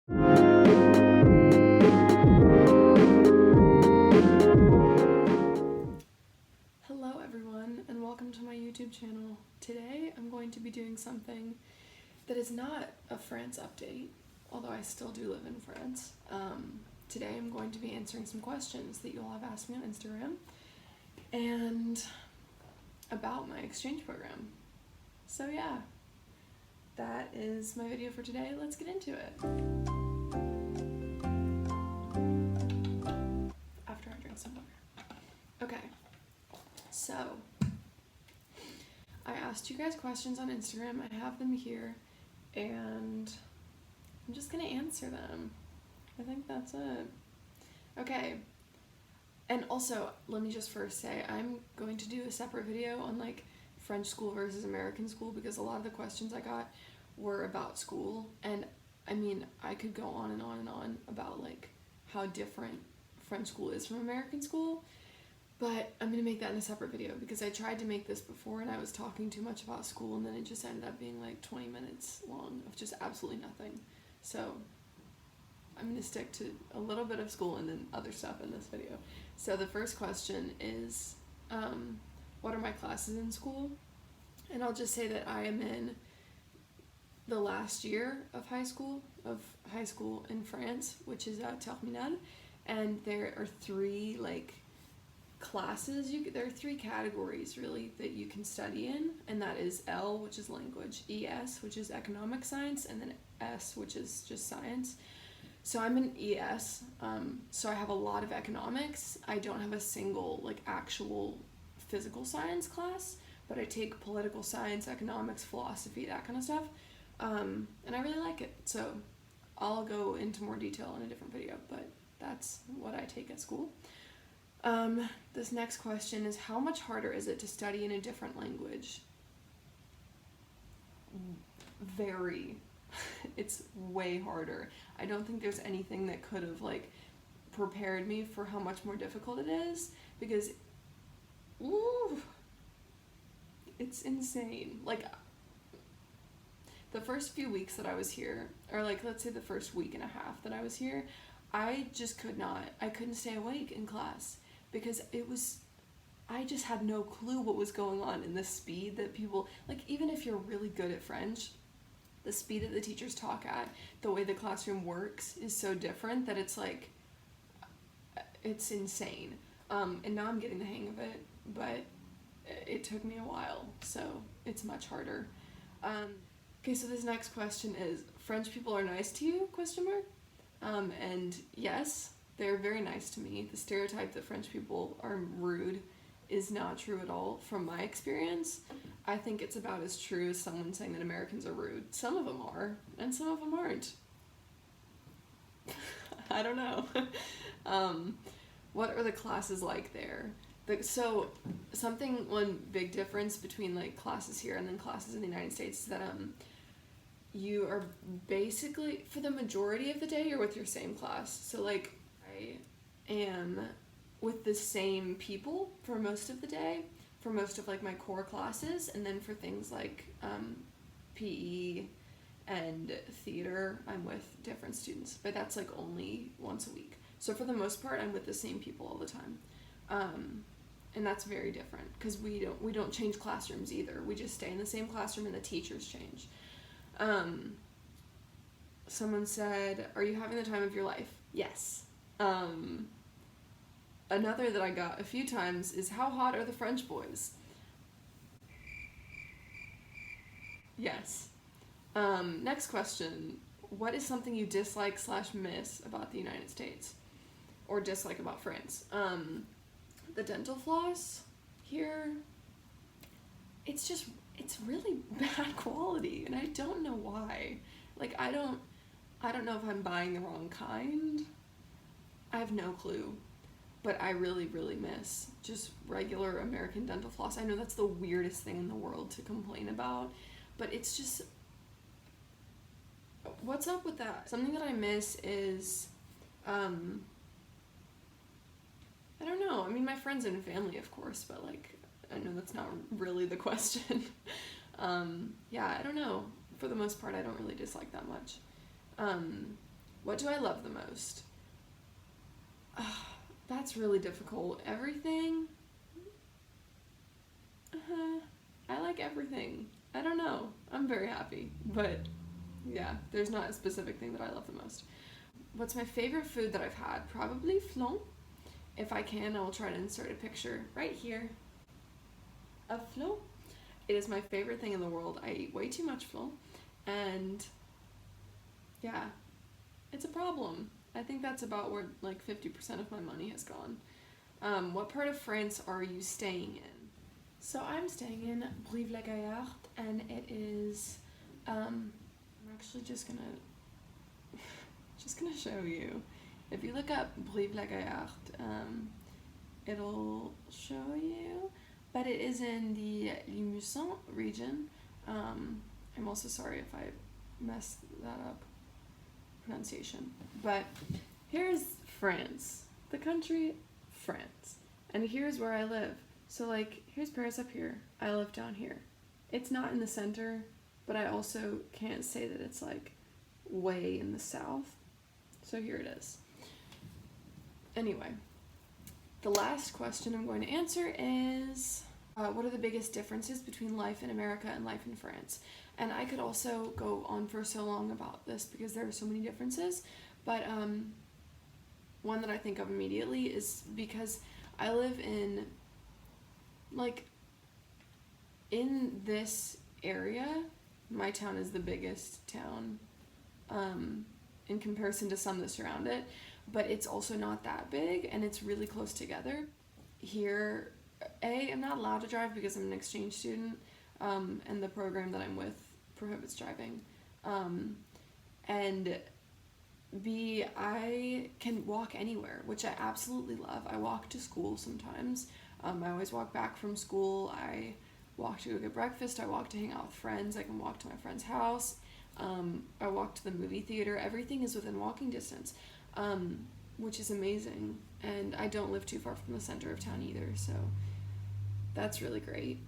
Hello everyone, and welcome to my YouTube channel. Today I'm going to be doing something that is not a France update, although I still do live in France. Today I'm going to be answering some questions that you all have asked me on Instagram and about my exchange program. So yeah, that is my video for today. Let's get into it. After I drink some water. Okay, so I asked you guys questions on Instagram. I have them here, and I'm just gonna answer them. I think that's it. Okay, and also, let me just first say, I'm going to do a separate video on like French school versus American school, because a lot of the questions I got were about school, and I mean, I could go on and on and on about like how different French school is from American school, but I'm gonna make that in a separate video because I tried to make this before and I was talking too much about school, and then it just ended up being like 20 minutes long of just absolutely nothing. So I'm gonna stick to a little bit of school and then other stuff in this video. So the first question is, what are my classes in school? And I'll just say that I am in the last year of high school in France, which is terminale, and there are three like classes. There are three categories really that you can study in, and that is L, which is language, ES, which is economic science, and then S, which is just science. So I'm in ES, so I have a lot of economics. I don't have a single like actual physical science class, but I take political science, economics, philosophy, that kind of stuff, and I really like it. So I'll go into more detail in a different video, but that's what I take at school. This next question is, how much harder is it to study in a different language? Very. It's way harder. I don't think there's anything that could have like prepared me for how much more difficult it is, because it's insane. Like the first few weeks that I was here, or like let's say the first week and a half that I was here, I couldn't stay awake in class because I just had no clue what was going on, in the speed that people, like even if you're really good at French, the speed that the teachers talk at, the way the classroom works is so different that it's like, it's insane. And now I'm getting the hang of it, but it took me a while, so it's much harder. Okay, so this next question is, French people are nice to you, ? And yes, they're very nice to me. The stereotype that French people are rude is not true at all from my experience. I think it's about as true as someone saying that Americans are rude. Some of them are, and some of them aren't. I don't know. What are the classes like there? One big difference between like classes here and then classes in the United States is that you are basically, for the majority of the day, you're with your same class. So like I am with the same people for most of the day, for most of like my core classes, and then for things like PE and theater, I'm with different students, but that's like only once a week. So for the most part, I'm with the same people all the time, and that's very different because we don't change classrooms either. We just stay in the same classroom and the teachers change. Someone said, "Are you having the time of your life?" Yes. Another that I got a few times is, how hot are the French boys? Yes. Next question. What is something you dislike / miss about the United States? Or dislike about France? The dental floss here, it's really bad quality, and I don't know why. Like, I don't know if I'm buying the wrong kind. I have no clue. But I really, really miss just regular American dental floss. I know that's the weirdest thing in the world to complain about, but it's just, what's up with that? Something that I miss is, I don't know. I mean, my friends and family, of course, but like, I know that's not really the question. Yeah, I don't know. For the most part, I don't really dislike that much. What do I love the most? That's really difficult. Everything? I like everything. I don't know. I'm very happy. But yeah, there's not a specific thing that I love the most. What's my favorite food that I've had? Probably flan. If I can, I will try to insert a picture right here of flan. It is my favorite thing in the world. I eat way too much flan. And yeah, it's a problem. I think that's about where like 50% of my money has gone. What part of France are you staying in? So I'm staying in Brive-la-Gaillarde, and it is. I'm actually just gonna show you. If you look up Brive-la-Gaillarde, it'll show you. But it is in the Limousin region. I'm also sorry if I messed that up, pronunciation. But here's France, the country France, and here's where I live. So like, here's Paris up here. I live down here. It's not in the center, but I also can't say that it's like way in the south. So here it is. Anyway, the last question I'm going to answer is, what are the biggest differences between life in America and life in France? And I could also go on for so long about this because there are so many differences, but one that I think of immediately is because I live in, like, in this area, my town is the biggest town in comparison to some that surround it, but it's also not that big, and it's really close together. Here, I'm not allowed to drive because I'm an exchange student, and the program that I'm with prohibits driving. And B, I can walk anywhere, which I absolutely love. I walk to school sometimes. I always walk back from school. I walk to go get breakfast. I walk to hang out with friends. I can walk to my friend's house. I walk to the movie theater. Everything is within walking distance, which is amazing. And I don't live too far from the center of town either, so that's really great.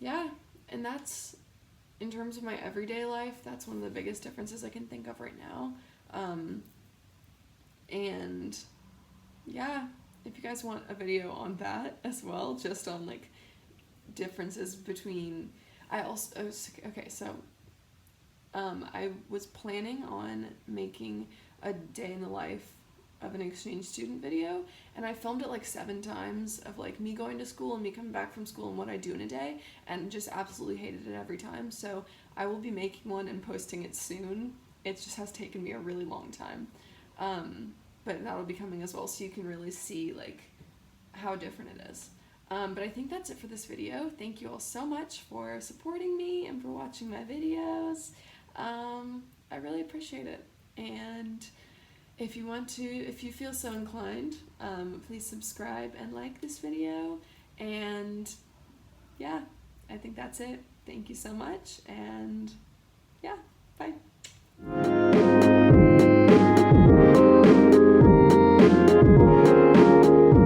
Yeah, and that's, in terms of my everyday life, that's one of the biggest differences I can think of right now. And yeah, if you guys want a video on that as well, just on like differences between, I was planning on making a day in the life of an exchange student video, and I filmed it like 7 times of like me going to school and me coming back from school and what I do in a day, and just absolutely hated it every time. So I will be making one and posting it soon. It just has taken me a really long time, but that'll be coming as well, so you can really see like how different it is. But I think that's it for this video. Thank you all so much for supporting me and for watching my videos. I really appreciate it. And if you feel so inclined, please subscribe and like this video. And yeah, I think that's it. Thank you so much. And yeah, bye.